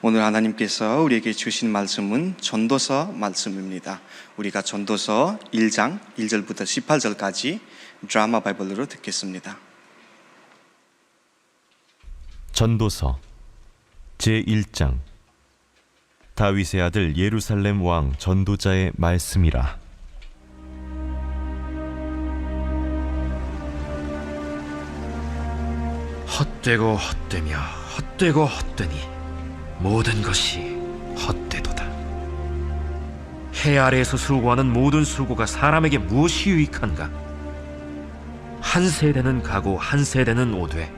오늘 하나님께서 우리에게 주신 말씀은 전도서 말씀입니다. 우리가 전도서 1장 1절부터 18절까지 드라마 바이블로 듣겠습니다. 전도서 제1장. 다윗의 아들 예루살렘 왕 전도자의 말씀이라. 헛되고 헛되며 헛되고 헛되니 모든 것이 헛되도다. 해 아래에서 수고하는 모든 수고가 사람에게 무엇이 유익한가? 한 세대는 가고 한 세대는 오되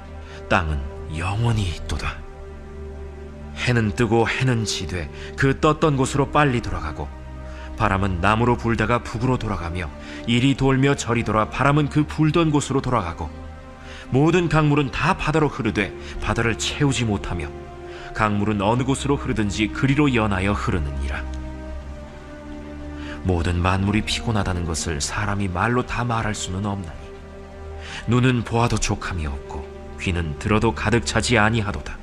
땅은 영원히 있도다. 해는 뜨고 해는 지되 그 떴던 곳으로 빨리 돌아가고, 바람은 남으로 불다가 북으로 돌아가며 이리 돌며 저리 돌아 바람은 그 불던 곳으로 돌아가고, 모든 강물은 다 바다로 흐르되 바다를 채우지 못하며 강물은 어느 곳으로 흐르든지 그리로 연하여 흐르느니라. 모든 만물이 피곤하다는 것을 사람이 말로 다 말할 수는 없나니, 눈은 보아도 족함이 없고 귀는 들어도 가득 차지 아니하도다.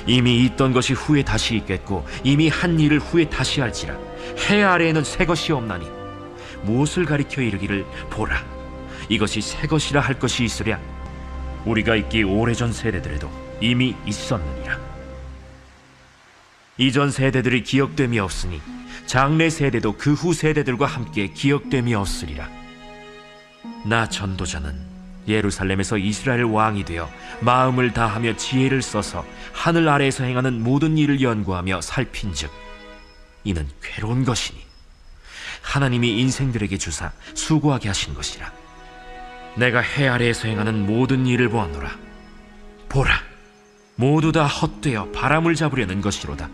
이미 있던 것이 후에 다시 있겠고 이미 한 일을 후에 다시 할지라. 해 아래에는 새 것이 없나니 무엇을 가리켜 이르기를 보라 이것이 새 것이라 할 것이 있으랴. 우리가 있기 오래전 세대들에도 이미 있었느니라. 이전 세대들이 기억됨이 없으니 장래 세대도 그 후 세대들과 함께 기억됨이 없으리라. 나 전도자는 예루살렘에서 이스라엘 왕이 되어 마음을 다하며 지혜를 써서 하늘 아래에서 행하는 모든 일을 연구하며 살핀즉 이는 괴로운 것이니 하나님이 인생들에게 주사 수고하게 하신 것이라. 내가 해 아래에서 행하는 모든 일을 보았노라. 보라, 모두 다 헛되어 바람을 잡으려는 것이로다.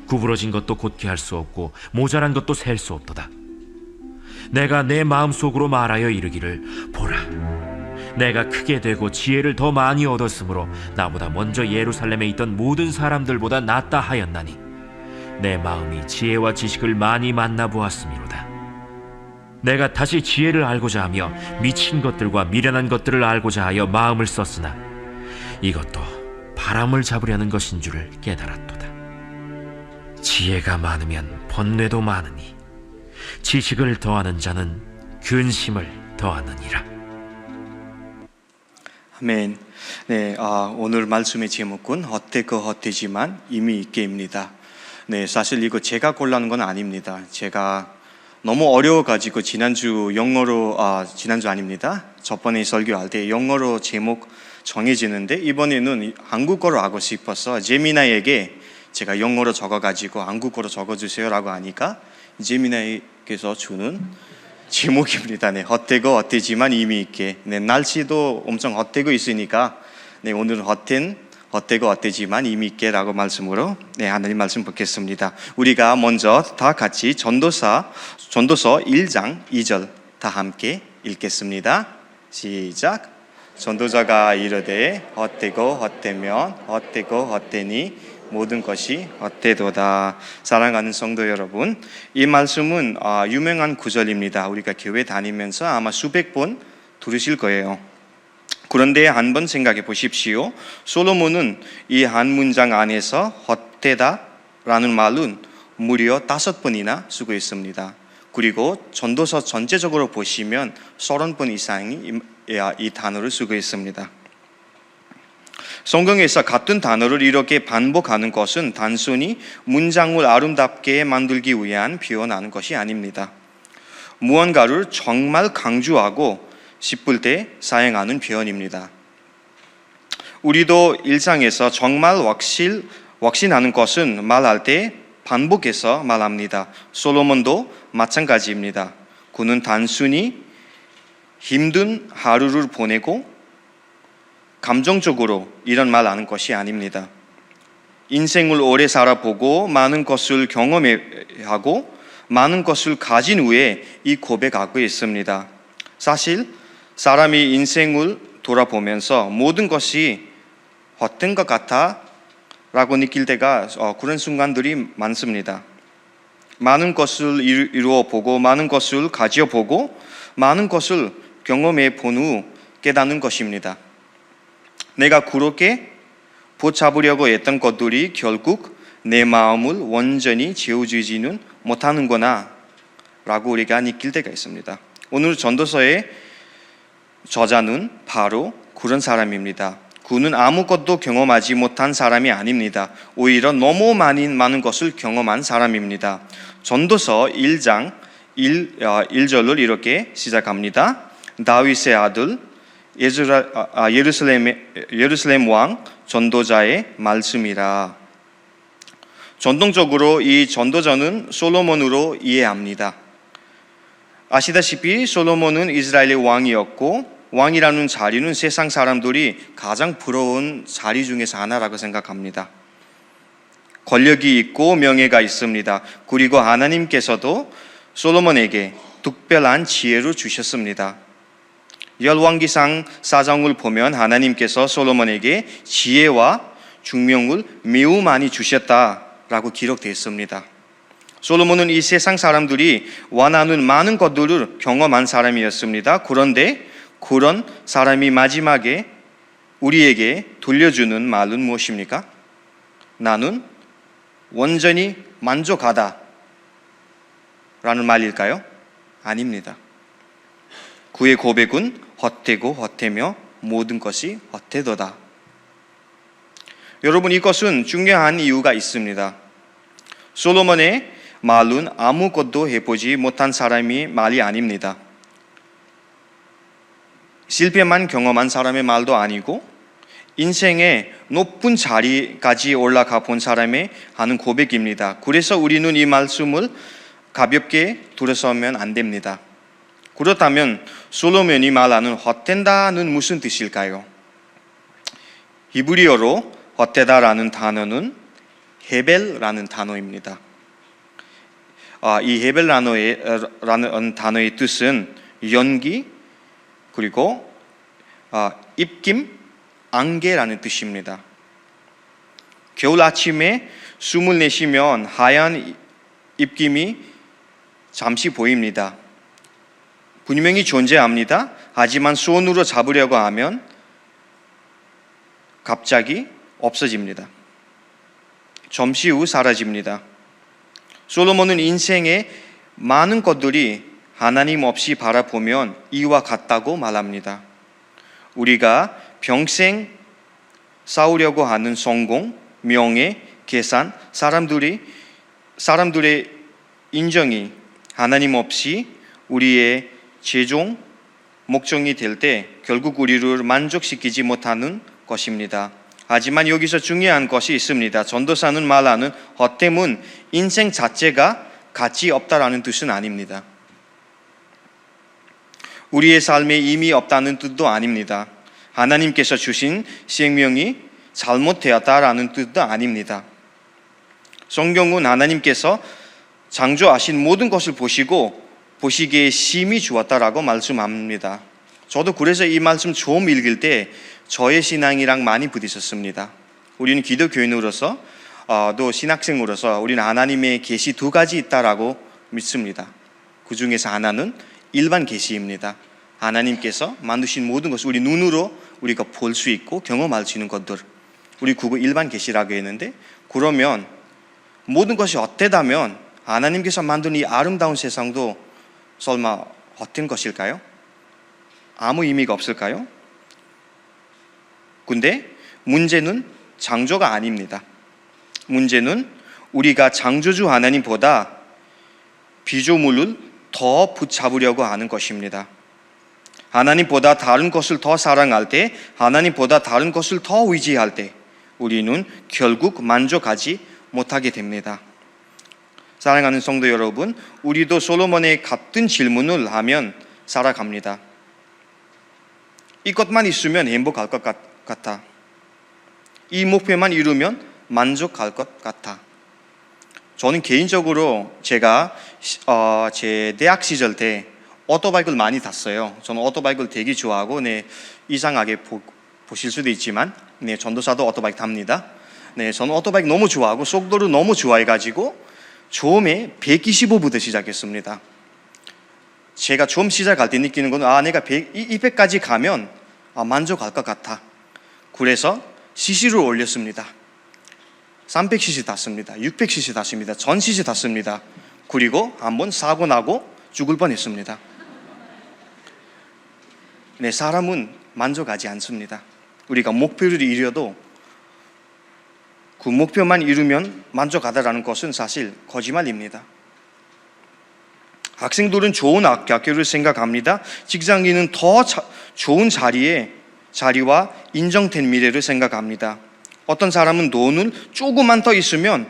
구부러진 것도 곧게 할 수 없고 모자란 것도 셀 수 없도다. 내가 내 마음속으로 말하여 이르기를 보라, 내가 크게 되고 지혜를 더 많이 얻었으므로 나보다 먼저 예루살렘에 있던 모든 사람들보다 낫다 하였나니 내 마음이 지혜와 지식을 많이 만나보았음이로다. 내가 다시 지혜를 알고자 하며 미친 것들과 미련한 것들을 알고자 하여 마음을 썼으나 이것도 바람을 잡으려는 것인 줄을 깨달았도다. 지혜가 많으면 번뇌도 많으니 지식을 더하는 자는 근심을 더하느니라. 아멘. 네, 오늘 말씀의 제목은 헛되고 헛되지만 이미 있게입니다. 네, 사실 이거 제가 골라는 건 아닙니다. 제가 너무 어려워가지고 지난주 아닙니다. 저번에 설교할 때 영어로 제목 정해지는데 이번에는 한국어로 하고 싶어서 제미나이에게 제가 영어로 적어가지고 한국어로 적어주세요라고 하니까 제미나이께서 주는 제목입니다. 네, 헛되고 헛되지만 이미 있게. 네, 날씨도 엄청 헛되고 있으니까 네, 오늘은 헛되고 헛되지만 이미 있게라고 말씀으로 하나님 말씀 보겠습니다. 우리가 먼저 다 같이 전도서 1장 2절 다 함께 읽겠습니다. 시작. 전도자가 이르되 헛되고 헛되면 헛되고 헛되니 모든 것이 헛되도다. 사랑하는 성도 여러분, 이 말씀은 유명한 구절입니다. 우리가 교회 다니면서 아마 수백 번 들으실 거예요. 그런데 한번 생각해 보십시오. 솔로몬은 이 한 문장 안에서 헛되다라는 말은 무려 5번이나 쓰고 있습니다. 그리고 전도서 전체적으로 보시면 30번 이상이 이 단어를 쓰고 있습니다. 성경에서 같은 단어를 이렇게 반복하는 것은 단순히 문장을 아름답게 만들기 위한 표현하는 것이 아닙니다. 무언가를 정말 강조하고 싶을 때 사용하는 표현입니다. 우리도 일상에서 정말 확신하는 것은 말할 때 반복해서 말합니다. 솔로몬도 마찬가지입니다. 그는 단순히 힘든 하루를 보내고 감정적으로 이런 말 하는 것이 아닙니다. 인생을 오래 살아보고 많은 것을 경험하고 많은 것을 가진 후에 이 고백하고 있습니다. 사실 사람이 인생을 돌아보면서 모든 것이 헛된 것 같아 라고 느낄 때가 그런 순간들이 많습니다. 많은 것을 이루어 보고 많은 것을 가져 보고 많은 것을 경험해 본 후 깨닫는 것입니다. 내가 그렇게 붙잡으려고 했던 것들이 결국 내 마음을 완전히 채워주지는 못하는구나 라고 우리가 느낄 때가 있습니다. 오늘 전도서의 저자는 바로 그런 사람입니다. 그는 아무것도 경험하지 못한 사람이 아닙니다. 오히려 너무 많은 것을 경험한 사람입니다. 전도서 1장 1절을 이렇게 시작합니다. 다윗의 아들 예루살렘 왕 전도자의 말씀이라. 전통적으로 이 전도자는 솔로몬으로 이해합니다. 아시다시피 솔로몬은 이스라엘의 왕이었고 왕이라는 자리는 세상 사람들이 가장 부러운 자리 중에서 하나라고 생각합니다. 권력이 있고 명예가 있습니다. 그리고 하나님께서도 솔로몬에게 특별한 지혜를 주셨습니다. 열왕기상 4장을 보면 하나님께서 솔로몬에게 지혜와 중명을 매우 많이 주셨다라고 기록되어 있습니다. 솔로몬은 이 세상 사람들이 원하는 많은 것들을 경험한 사람이었습니다. 그런데 그런 사람이 마지막에 우리에게 돌려주는 말은 무엇입니까? 나는 완전히 만족하다 라는 말일까요? 아닙니다. 그의 고백은 헛되고 헛되며 모든 것이 헛되도다. 여러분, 이것은 중요한 이유가 있습니다. 솔로몬의 말은 아무것도 해보지 못한 사람의 말이 아닙니다. 실패만 경험한 사람의 말도 아니고 인생의 높은 자리까지 올라가 본 사람의 하는 고백입니다. 그래서 우리는 이 말씀을 가볍게 들어서면 안 됩니다. 그렇다면 솔로몬이 말하는 헛된다는 무슨 뜻일까요? 히브리어로 헛되다라는 단어는 헤벨라는 단어입니다. 이 헤벨라는 단어의 뜻은 연기 그리고 입김, 안개라는 뜻입니다. 겨울 아침에 숨을 내쉬면 하얀 입김이 잠시 보입니다. 분명히 존재합니다. 하지만 손으로 잡으려고 하면 갑자기 없어집니다. 잠시 후 사라집니다. 솔로몬은 인생의 많은 것들이 하나님 없이 바라보면 이와 같다고 말합니다. 우리가 평생 쌓으려고 하는 성공, 명예, 계산, 사람들의 인정이 하나님 없이 우리의 최종 목적이 될 때 결국 우리를 만족시키지 못하는 것입니다. 하지만 여기서 중요한 것이 있습니다. 전도사는 말하는 헛됨은 인생 자체가 가치 없다라는 뜻은 아닙니다. 우리의 삶에 의미 없다는 뜻도 아닙니다. 하나님께서 주신 생명이 잘못되었다라는 뜻도 아닙니다. 성경은 하나님께서 창조하신 모든 것을 보시기에 심히 좋았다라고 말씀합니다. 저도 그래서 이 말씀 처음 읽을 때 저의 신앙이랑 많이 부딪혔습니다. 우리는 기독교인으로서 또 신학생으로서 우리는 하나님의 계시 두 가지 있다라고 믿습니다. 그 중에서 하나는 일반 계시입니다. 하나님께서 만드신 모든 것을 우리 눈으로 우리가 볼 수 있고 경험할 수 있는 것들, 우리 그거 일반 계시라고 했는데, 그러면 모든 것이 헛되다면 하나님께서 만든 이 아름다운 세상도 설마 헛된 것일까요? 아무 의미가 없을까요? 근데 문제는 창조가 아닙니다. 문제는 우리가 창조주 하나님보다 피조물을 더 붙잡으려고 하는 것입니다. 하나님보다 다른 것을 더 사랑할 때, 하나님보다 다른 것을 더 의지할 때 우리는 결국 만족하지 못하게 됩니다. 사랑하는 성도 여러분, 우리도 솔로몬의 같은 질문을 하면 살아갑니다. 이것만 있으면 행복할 것 같아. 이 목표만 이루면 만족할 것 같아. 저는 개인적으로 제가 제 대학 시절 때 오토바이크를 많이 탔어요. 저는 오토바이크를 되게 좋아하고, 이상하게 보실 수도 있지만, 전도사도 오토바이크 탑니다. 저는 오토바이크 너무 좋아하고 속도를 너무 좋아해가지고 처음에 125부터 시작했습니다. 제가 처음 시작할 때 느끼는 건 내가 200까지 가면 만족할 것 같아. 그래서 CC를 올렸습니다. 300cc 탔습니다. 600cc 탔습니다. 1000cc 탔습니다. 그리고 한번 사고 나고 죽을 뻔했습니다. 네, 사람은 만족하지 않습니다. 우리가 목표를 이뤄도 그 목표만 이루면 만족하다라는 것은 사실 거짓말입니다. 학생들은 좋은 학교를 생각합니다. 직장인은 더 좋은 자리와 인정된 미래를 생각합니다. 어떤 사람은 돈을 조금만 더 있으면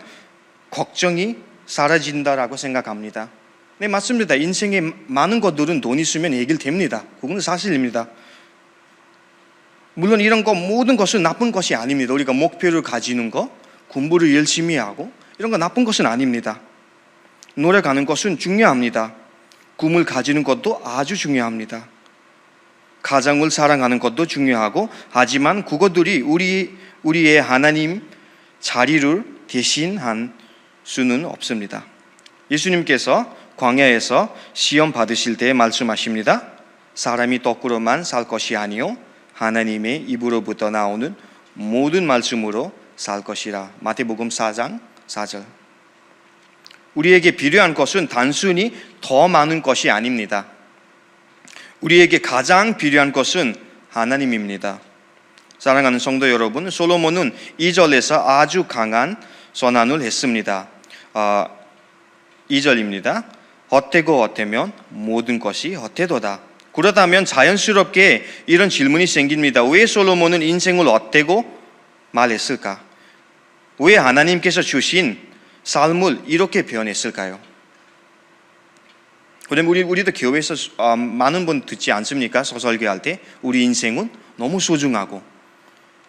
걱정이 사라진다라고 생각합니다. 네, 맞습니다. 인생에 많은 것들은 돈 있으면 해결됩니다. 그건 사실입니다. 물론 이런 거 모든 것은 나쁜 것이 아닙니다. 우리가 목표를 가지는 거, 공부를 열심히 하고 이런 거 나쁜 것은 아닙니다. 노력하는 것은 중요합니다. 꿈을 가지는 것도 아주 중요합니다. 가정을 사랑하는 것도 중요하고, 하지만 그것들이 우리의 하나님 자리를 대신한 수는 없습니다. 예수님께서 광야에서 시험 받으실 때 말씀하십니다. 사람이 떡으로만 살 것이 아니요 하나님의 입으로부터 나오는 모든 말씀으로 살 것이라. 마태복음 4장 4절. 우리에게 필요한 것은 단순히 더 많은 것이 아닙니다. 우리에게 가장 필요한 것은 하나님입니다. 사랑하는 성도 여러분, 솔로몬은 2절에서 아주 강한 선언을 했습니다. 2절입니다. 헛되고 헛되면 모든 것이 헛되도다. 그렇다면 자연스럽게 이런 질문이 생깁니다. 왜 솔로몬은 인생을 헛되고 말했을까? 왜 하나님께서 주신 삶을 이렇게 표현했을까요? 그다음에 우리도 교회에서 많은 분 듣지 않습니까? 설교할 때 우리 인생은 너무 소중하고,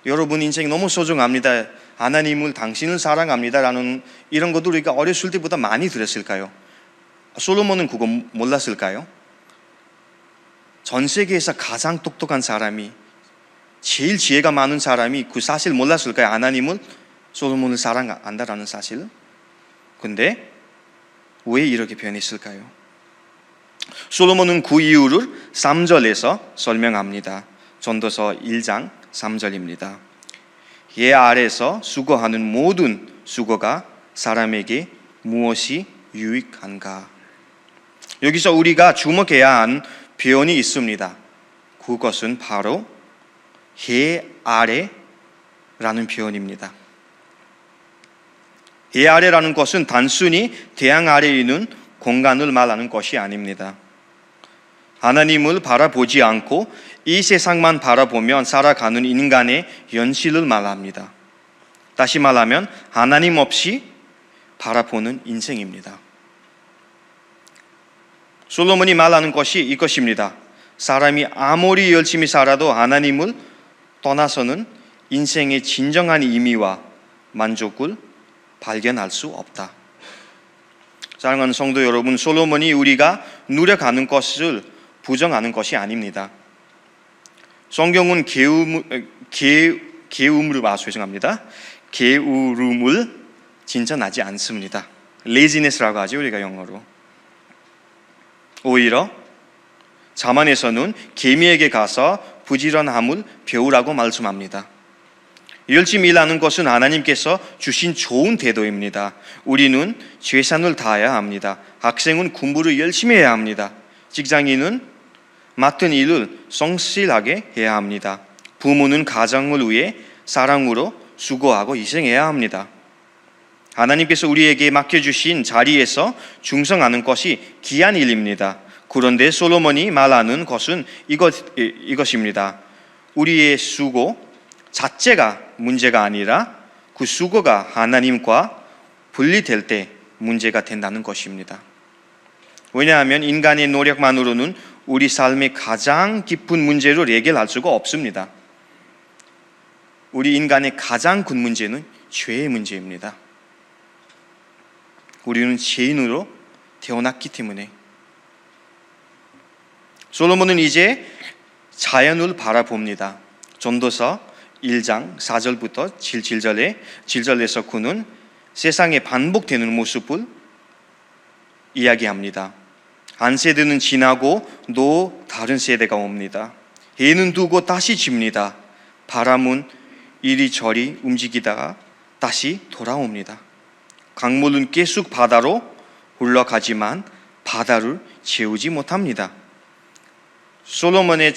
여러분 인생 너무 소중합니다. 하나님을, 당신을 사랑합니다라는 이런 것도 우리가 어렸을 때보다 많이 들었을까요? 솔로몬은 그거 몰랐을까요? 전 세계에서 가장 똑똑한 사람이, 제일 지혜가 많은 사람이 그 사실 몰랐을까요? 하나님을, 솔로몬을 사랑한다라는 사실. 근데 왜 이렇게 표현했을까요? 솔로몬은 그 이유를 3절에서 설명합니다. 전도서 1장 3절입니다. 얘 아래서 수고하는 모든 수고가 사람에게 무엇이 유익한가? 여기서 우리가 주목해야 한 표현이 있습니다. 그것은 바로 해 아래라는 표현입니다. 해 아래라는 것은 단순히 태양 아래에 있는 공간을 말하는 것이 아닙니다. 하나님을 바라보지 않고 이 세상만 바라보면 살아가는 인간의 현실을 말합니다. 다시 말하면 하나님 없이 바라보는 인생입니다. 솔로몬이 말하는 것이 이것입니다. 사람이 아무리 열심히 살아도 하나님을 떠나서는 인생의 진정한 의미와 만족을 발견할 수 없다. 사랑하는 성도 여러분, 솔로몬이 우리가 노력하는 것을 부정하는 것이 아닙니다. 성경은 게으름을 진전하지 않습니다. laziness라고 하죠, 우리가 영어로. 오히려 자만에서는 개미에게 가서 부지런함을 배우라고 말씀합니다. 열심히 일하는 것은 하나님께서 주신 좋은 태도입니다. 우리는 최선을 다해야 합니다. 학생은 공부를 열심히 해야 합니다. 직장인은 맡은 일을 성실하게 해야 합니다. 부모는 가정을 위해 사랑으로 수고하고 희생해야 합니다. 하나님께서 우리에게 맡겨주신 자리에서 충성하는 것이 귀한 일입니다. 그런데 솔로몬이 말하는 것은 이것입니다. 우리의 수고 자체가 문제가 아니라 그 수고가 하나님과 분리될 때 문제가 된다는 것입니다. 왜냐하면 인간의 노력만으로는 우리 삶의 가장 깊은 문제를 해결할 수가 없습니다. 우리 인간의 가장 큰 문제는 죄의 문제입니다. 우리는 죄인으로 태어났기 때문에. 솔로몬은 이제 자연을 바라봅니다. 전도서 1장 4절부터 7절에서 그는 세상에 반복되는 모습을 이야기합니다. 한 세대는 지나고 또 다른 세대가 옵니다. 해는 두고 다시 집니다. 바람은 이리저리 움직이다가 다시 돌아옵니다. 강물은 계속 바다로 흘러가지만 바다를 채우지 못합니다. 솔로몬은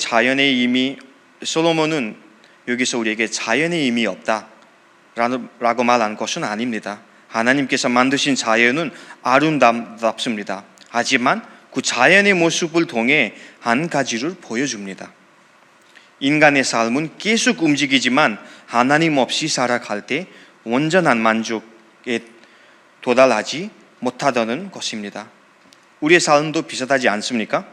여기서 우리에게 자연의 힘이 없다라고 말한 것은 아닙니다. 하나님께서 만드신 자연은 아름답습니다. 하지만 그 자연의 모습을 통해 한 가지를 보여줍니다. 인간의 삶은 계속 움직이지만 하나님 없이 살아갈 때 온전한 만족에 도달하지 못하다는 것입니다. 우리의 삶도 비슷하지 않습니까?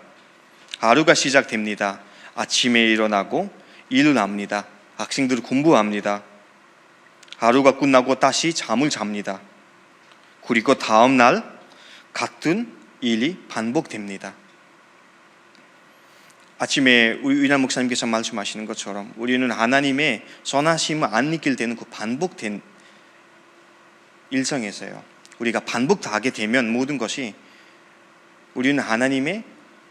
하루가 시작됩니다. 아침에 일어나고 일을 합니다. 학생들은 공부합니다. 하루가 끝나고 다시 잠을 잡니다. 그리고 다음 날 같은 일이 반복됩니다. 아침에 위란 목사님께서 말씀하시는 것처럼 우리는 하나님의 선하심을 안 느낄 때는 그 반복된 일상에서요. 우리가 반복하게 되면 모든 것이 우리는 하나님의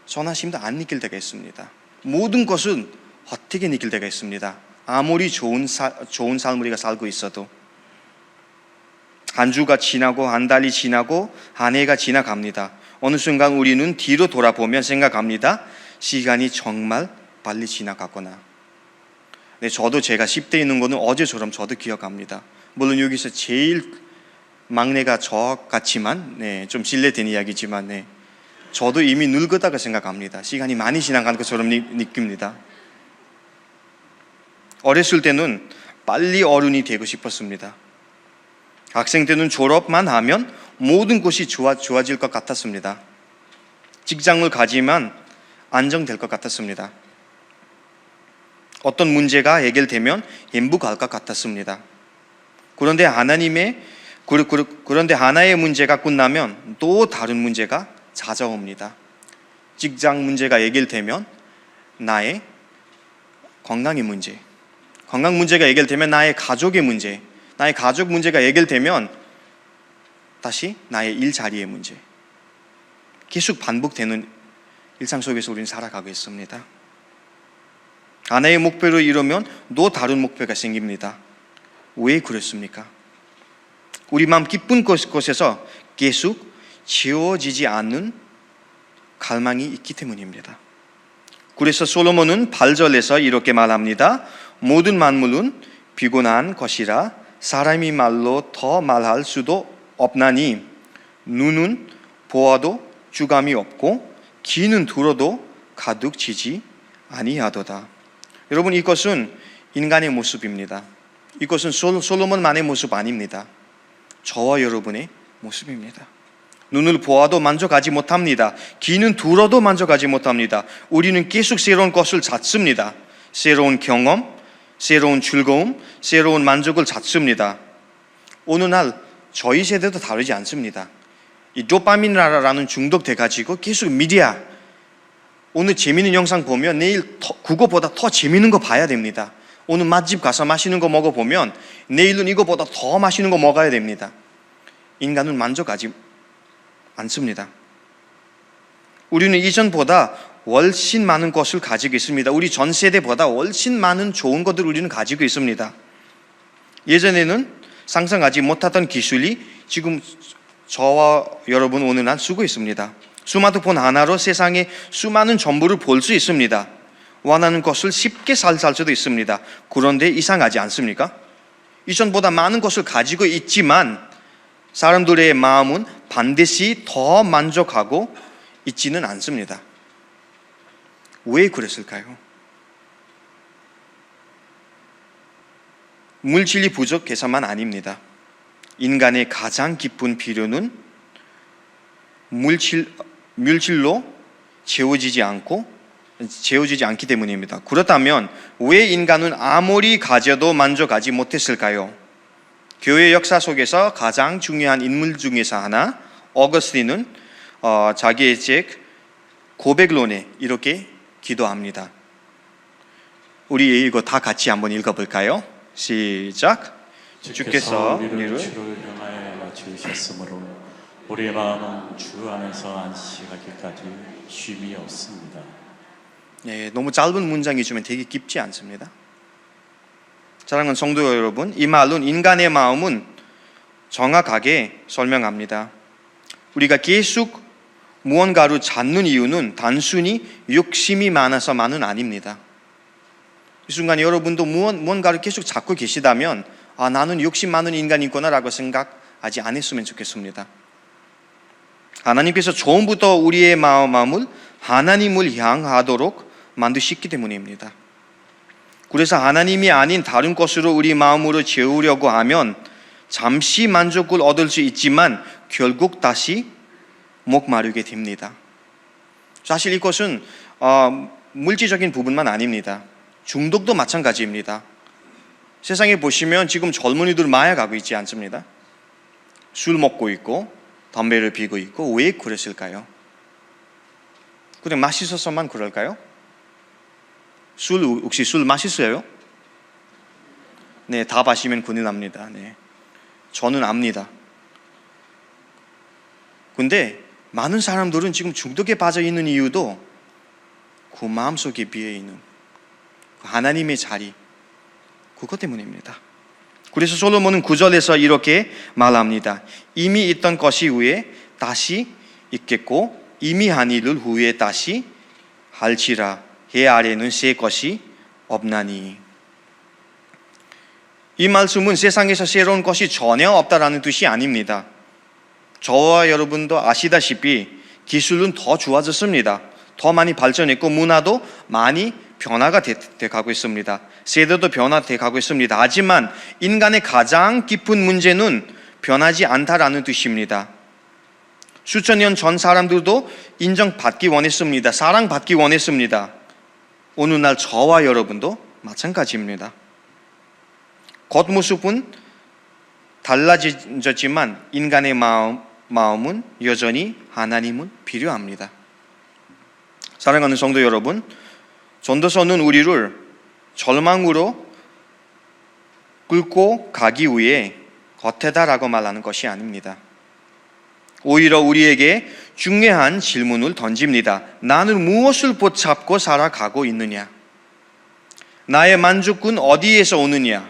선하심도 안 느낄 때가 있습니다. 모든 것은 어떻게 느낄 때가 있습니다. 아무리 좋은 삶을 우리가 살고 있어도 한 주가 지나고 한 달이 지나고 한 해가 지나갑니다. 어느 순간 우리는 뒤로 돌아보면 생각합니다. 시간이 정말 빨리 지나갔구나. 네, 저도 제가 10대 있는 거는 어제처럼 저도 기억합니다. 물론 여기서 제일 막내가 저 같지만 좀 실례된 이야기지만 저도 이미 늙었다고 생각합니다. 시간이 많이 지나간 것처럼 느낍니다. 어렸을 때는 빨리 어른이 되고 싶었습니다. 학생 때는 졸업만 하면 모든 것이 좋아질 것 같았습니다. 직장을 가지면 안정될 것 같았습니다. 어떤 문제가 해결되면 행복할 것 같았습니다. 그런데 하나의 문제가 끝나면 또 다른 문제가 찾아옵니다. 직장 문제가 해결되면 나의 건강의 문제, 건강 문제가 해결되면 나의 가족의 문제, 나의 가족 문제가 해결되면 다시 나의 일자리의 문제, 계속 반복되는 일상 속에서 우리는 살아가고 있습니다. 하나의 목표를 이루면 또 다른 목표가 생깁니다. 왜 그렇습니까? 우리 마음 깊은 곳에서 계속 채워지지 않는 갈망이 있기 때문입니다. 그래서 솔로몬은 8절에서 이렇게 말합니다. 모든 만물은 피곤한 것이라 사람이 말로 더 말할 수도 없나니 눈은 보아도 주감이 없고 귀는 들어도 가득 지지 아니하도다. 여러분, 이것은 인간의 모습입니다. 이것은 솔로몬만의 모습 아닙니다. 저와 여러분의 모습입니다. 눈을 보아도 만족하지 못합니다. 귀는 들어도 만족하지 못합니다. 우리는 계속 새로운 것을 찾습니다. 새로운 경험, 새로운 즐거움, 새로운 만족을 찾습니다. 어느 날 저희 세대도 다르지 않습니다. 이 도파민이라는 중독돼가지고 계속 미디어, 오늘 재미있는 영상 보면 내일 그거보다 더 재미있는 거 봐야 됩니다. 오늘 맛집 가서 맛있는 거 먹어보면 내일은 이거보다 더 맛있는 거 먹어야 됩니다. 인간은 만족하지 않습니다. 우리는 이전보다 훨씬 많은 것을 가지고 있습니다. 우리 전 세대보다 훨씬 많은 좋은 것들을 우리는 가지고 있습니다. 예전에는 상상하지 못하던 기술이 지금 저와 여러분 어느 날 쓰고 있습니다. 스마트폰 하나로 세상의 수많은 정보를 볼 수 있습니다. 원하는 것을 쉽게 살 수도 있습니다. 그런데 이상하지 않습니까? 이전보다 많은 것을 가지고 있지만 사람들의 마음은 반드시 더 만족하고 있지는 않습니다. 왜 그랬을까요? 물질이 부족해서만 아닙니다. 인간의 가장 깊은 필요는 물질로 채워지지 않기 때문입니다. 그렇다면 왜 인간은 아무리 가져도 만족하지 못했을까요? 교회 역사 속에서 가장 중요한 인물 중에서 하나, 어거스틴은 자기의 책 고백론에 이렇게 기도합니다. 우리 이거 다 같이 한번 읽어볼까요? 시작. 주께서 우리를 주를 향하여 지으셨으므로 우리의 마음은 주 안에서 안식하기까지 쉼이 없습니다. 너무 짧은 문장이지만 되게 깊지 않습니다. 사랑하는 성도 여러분, 이 말은 인간의 마음은 정확하게 설명합니다. 우리가 계속 무언가를 찾는 이유는 단순히 욕심이 많아서만은 아닙니다. 이 순간 여러분도 무언가를 계속 찾고 계시다면 나는 욕심 많은 인간이구나 라고 생각하지 않았으면 좋겠습니다. 하나님께서 처음부터 우리의 마음을 하나님을 향하도록 만드셨기 때문입니다. 그래서 하나님이 아닌 다른 것으로 우리 마음으로 채우려고 하면 잠시 만족을 얻을 수 있지만 결국 다시 목마르게 됩니다. 사실 이것은 물질적인 부분만 아닙니다. 중독도 마찬가지입니다. 세상에 보시면 지금 젊은이들 마약하고 있지 않습니다? 술 먹고 있고 담배를 피고 있고 왜 그랬을까요? 그냥 맛있어서만 그럴까요? 혹시 술 맛있어요? 네, 다 마시면 큰일 납니다. 네, 저는 압니다. 근데 많은 사람들은 지금 중독에 빠져 있는 이유도 그 마음속에 비어 있는 그 하나님의 자리, 그것 때문입니다. 그래서 솔로몬은 9절에서 이렇게 말합니다. 이미 있던 것이 후에 다시 있겠고 이미 한 일을 후에 다시 할지라. 해 아래는 새 것이 없나니. 이 말씀은 세상에서 새로운 것이 전혀 없다라는 뜻이 아닙니다. 저와 여러분도 아시다시피 기술은 더 좋아졌습니다. 더 많이 발전했고 문화도 많이 변화가 돼가고 있습니다. 세대도 변화돼가고 있습니다. 하지만 인간의 가장 깊은 문제는 변하지 않다라는 뜻입니다. 수천 년 전 사람들도 인정받기 원했습니다. 사랑받기 원했습니다. 어느 날 저와 여러분도 마찬가지입니다. 겉모습은 달라졌지만 인간의 마음은 여전히 하나님은 필요합니다. 사랑하는 성도 여러분, 전도서는 우리를 절망으로 끌고 가기 위해 겉에다라고 말하는 것이 아닙니다. 오히려 우리에게 중요한 질문을 던집니다. 나는 무엇을 붙잡고 살아가고 있느냐? 나의 만족은 어디에서 오느냐?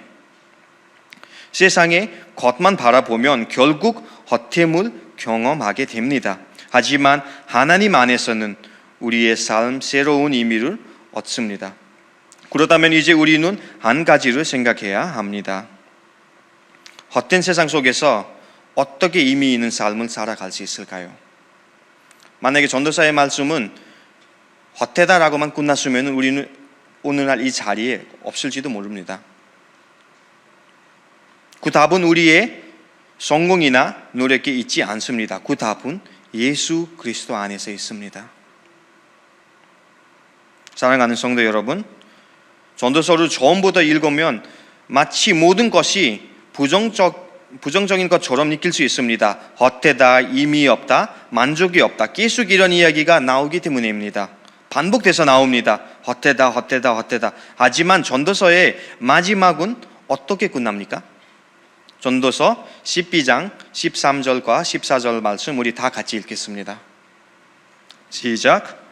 세상의 겉만 바라보면 결국 헛됨을 경험하게 됩니다. 하지만 하나님 안에서는 우리의 삶 새로운 의미를 얻습니다. 그렇다면 이제 우리는 한 가지를 생각해야 합니다. 헛된 세상 속에서 어떻게 의미 있는 삶을 살아갈 수 있을까요? 만약에 전도사의 말씀은 헛되다라고만 끝났으면 우리는 오늘날 이 자리에 없을지도 모릅니다. 그 답은 우리의 성공이나 노력에 있지 않습니다. 그 답은 예수 그리스도 안에서 있습니다. 사랑하는 성도 여러분, 전도서를 처음부터 읽으면 마치 모든 것이 부정적인 것처럼 느낄 수 있습니다. 헛되다, 의미 없다, 만족이 없다. 계속 이런 이야기가 나오기 때문입니다. 반복돼서 나옵니다. 헛되다, 헛되다, 헛되다. 하지만 전도서의 마지막은 어떻게 끝납니까? 전도서 12장 13절과 14절 말씀 우리 다 같이 읽겠습니다. 시작.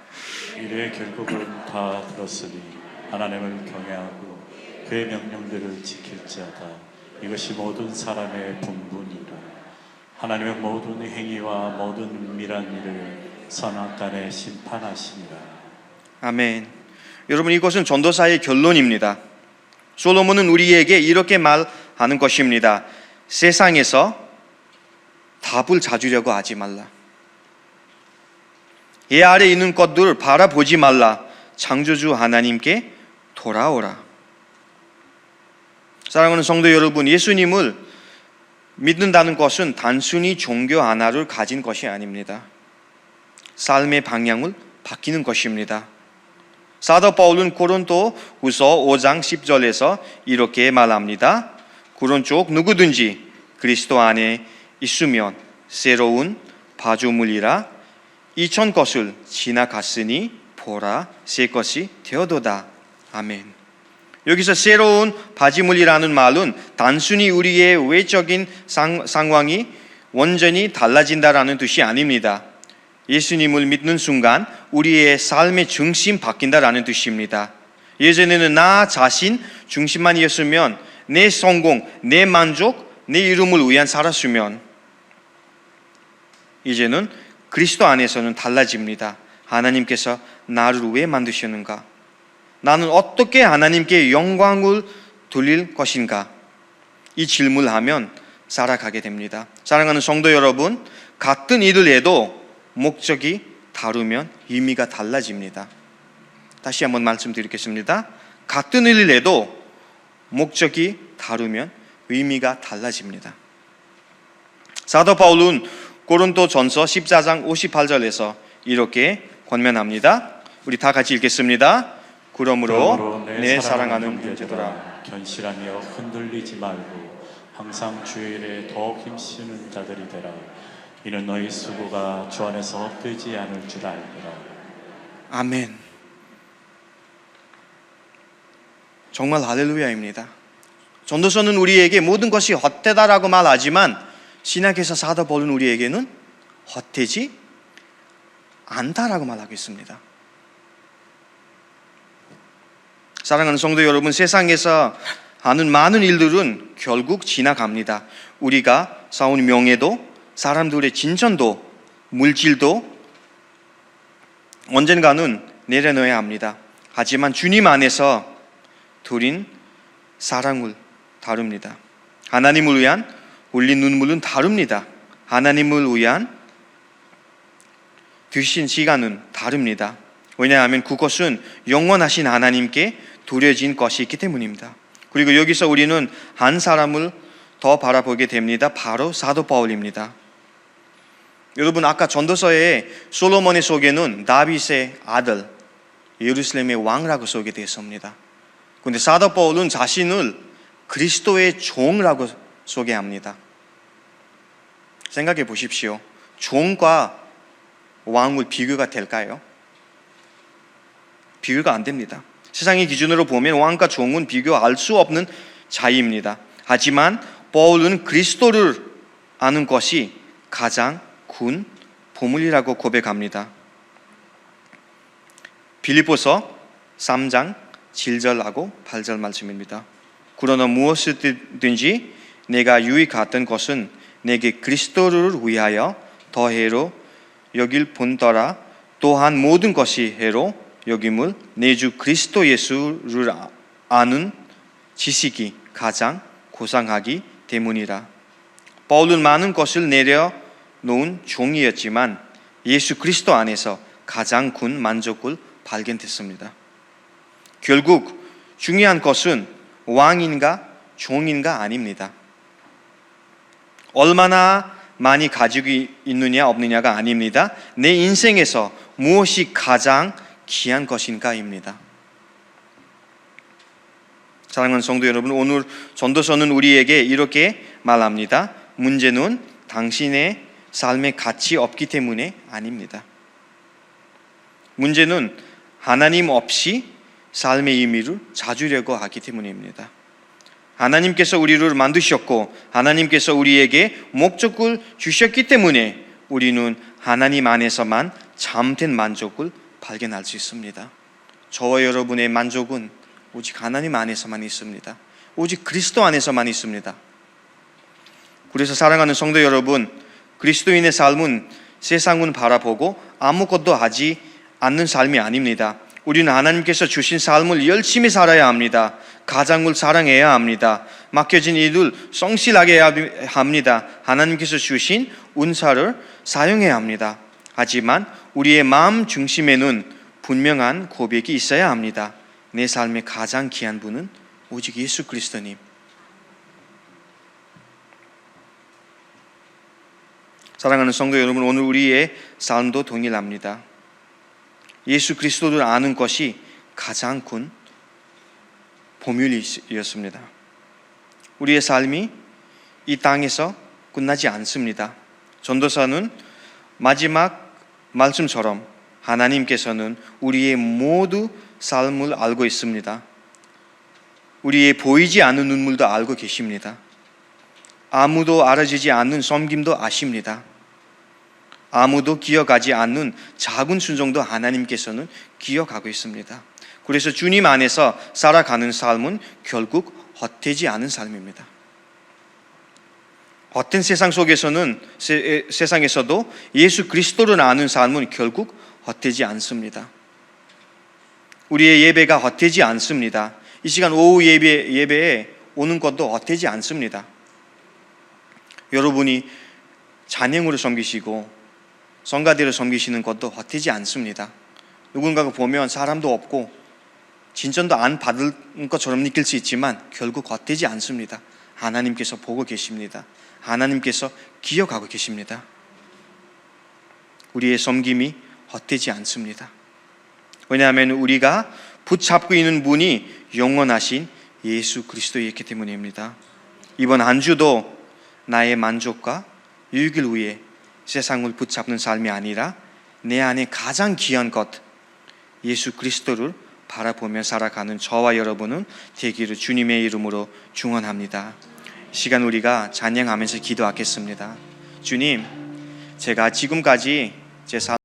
이래 결국은 다 들었으니 하나님을 경외하고 그의 명령들을 지킬 자다. 이것이 모든 사람의 분분이라. 하나님의 모든 행위와 모든 은밀한 일을 선악간에 심판하시니라. 아멘. 여러분, 이것은 전도사의 결론입니다. 솔로몬은 우리에게 이렇게 말하는 것입니다. 세상에서 답을 찾으려고 하지 말라. 이 아래 있는 것들을 바라보지 말라. 창조주 하나님께 돌아오라. 사랑하는 성도 여러분, 예수님을 믿는다는 것은 단순히 종교 하나를 가진 것이 아닙니다. 삶의 방향을 바뀌는 것입니다. 사도 바울은 고린도후서 5장 10절에서 이렇게 말합니다. 그런 쪽 누구든지 그리스도 안에 있으면 새로운 바주물이라. 이전 것을 지나갔으니 보라 새 것이 되어도다. 아멘. 여기서 새로운 바지물이라는 말은 단순히 우리의 외적인 상황이 완전히 달라진다라는 뜻이 아닙니다. 예수님을 믿는 순간 우리의 삶의 중심 바뀐다라는 뜻입니다. 예전에는 나 자신 중심만이었으면 내 성공, 내 만족, 내 이름을 위한 살았으면 이제는 그리스도 안에서는 달라집니다. 하나님께서 나를 왜 만드셨는가? 나는 어떻게 하나님께 영광을 돌릴 것인가? 이 질문을 하면 살아가게 됩니다. 사랑하는 성도 여러분, 같은 일을 해도 목적이 다르면 의미가 달라집니다. 다시 한번 말씀드리겠습니다. 같은 일을 해도 목적이 다르면 의미가 달라집니다. 사도 바울은 고린도전서 14장 58절에서 이렇게 권면합니다. 우리 다 같이 읽겠습니다. 그러므로 내 사랑하는 형제들아, 견실하며 흔들리지 말고 항상 주일에 더욱 힘쓰는 자들이 되라. 이는 너희 수고가 주 안에서 헛되지 않을 줄 알리라. 아멘. 정말 할렐루야입니다. 전도서는 우리에게 모든 것이 헛되다라고 말하지만 신약에서 사도 바울은 우리에게는 헛되지 않다라고 말하고 있습니다. 사랑하는 성도 여러분, 세상에서 하는 많은 일들은 결국 지나갑니다. 우리가 쌓은 명예도, 사람들의 진전도, 물질도 언젠가는 내려놓아야 합니다. 하지만 주님 안에서 드린 사랑을 다룹니다. 하나님을 위한 흘린 눈물은 다릅니다. 하나님을 위한 드신 시간은 다릅니다. 왜냐하면 그것은 영원하신 하나님께 드려진 것이 있기 때문입니다. 그리고 여기서 우리는 한 사람을 더 바라보게 됩니다. 바로 사도 바울입니다. 여러분, 아까 전도서에 솔로몬의 소개는 다윗의 아들, 예루살렘의 왕이라고 소개되었습니다. 그런데 사도 바울은 자신을 그리스도의 종이라고 소개합니다. 생각해 보십시오. 종과 왕을 비교가 될까요? 비교가 안 됩니다. 세상의 기준으로 보면 왕과 종은 비교할 수 없는 차이입니다. 하지만 바울은 그리스도를 아는 것이 가장 큰 보물이라고 고백합니다. 빌립보서 3장 7절하고 8절 말씀입니다. 그러나 무엇이든지 내가 유익했던 것은 내게 그리스도를 위하여 더해로 여길 본더라. 또한 모든 것이 해로 여김을 내 주 그리스도 예수를 아는 지식이 가장 고상하기 때문이라. 바울은 많은 것을 내려놓은 종이었지만 예수 그리스도 안에서 가장 큰 만족을 발견했습니다. 결국 중요한 것은 왕인가 종인가 아닙니다. 얼마나 많이 가지고 있느냐 없느냐가 아닙니다. 내 인생에서 무엇이 가장 귀한 것인가입니다. 사랑하는 성도 여러분, 오늘 전도서는 우리에게 이렇게 말합니다. 문제는 당신의 삶에 가치 없기 때문에 아닙니다. 문제는 하나님 없이 삶의 의미를 찾으려고 하기 때문입니다. 하나님께서 우리를 만드셨고 하나님께서 우리에게 목적을 주셨기 때문에 우리는 하나님 안에서만 참된 만족을 발견할 수 있습니다. 저와 여러분의 만족은 오직 하나님 안에서만 있습니다. 오직 그리스도 안에서만 있습니다. 그래서 사랑하는 성도 여러분, 그리스도인의 삶은 세상을 바라보고 아무것도 하지 않는 삶이 아닙니다. 우리는 하나님께서 주신 삶을 열심히 살아야 합니다. 가정을 사랑해야 합니다. 맡겨진 일을 성실하게 해야 합니다. 하나님께서 주신 은사를 사용해야 합니다. 하지만 우리의 마음 중심에는 분명한 고백이 있어야 합니다. 내 삶의 가장 귀한 분은 오직 예수 그리스도님. 사랑하는 성도 여러분, 오늘 우리의 삶도 동일합니다. 예수 그리스도를 아는 것이 가장 큰 보물이었습니다. 우리의 삶이 이 땅에서 끝나지 않습니다. 전도서는 마지막 말씀처럼 하나님께서는 우리의 모두 삶을 알고 있습니다. 우리의 보이지 않는 눈물도 알고 계십니다. 아무도 알아주지 않는 섬김도 아십니다. 아무도 기억하지 않는 작은 순종도 하나님께서는 기억하고 있습니다. 그래서 주님 안에서 살아가는 삶은 결국 헛되지 않은 삶입니다. 어떤 세상 속에서는 세상에서도 예수 그리스도를 아는 삶은 결국 헛되지 않습니다. 우리의 예배가 헛되지 않습니다. 이 시간 오후 예배에 오는 것도 헛되지 않습니다. 여러분이 찬양으로 섬기시고 성가대로 섬기시는 것도 헛되지 않습니다. 누군가가 보면 사람도 없고 진전도 안 받을 것처럼 느낄 수 있지만 결국 헛되지 않습니다. 하나님께서 보고 계십니다. 하나님께서 기억하고 계십니다. 우리의 섬김이 헛되지 않습니다. 왜냐하면 우리가 붙잡고 있는 분이 영원하신 예수 그리스도이기 때문입니다. 이번 한 주도 나의 만족과 유익을 위해 세상을 붙잡는 삶이 아니라 내 안에 가장 귀한 것 예수 그리스도를 바라보며 살아가는 저와 여러분은 되기를 주님의 이름으로 축원합니다. 이 시간 우리가 찬양하면서 기도하겠습니다. 주님, 제가 지금까지 제 삶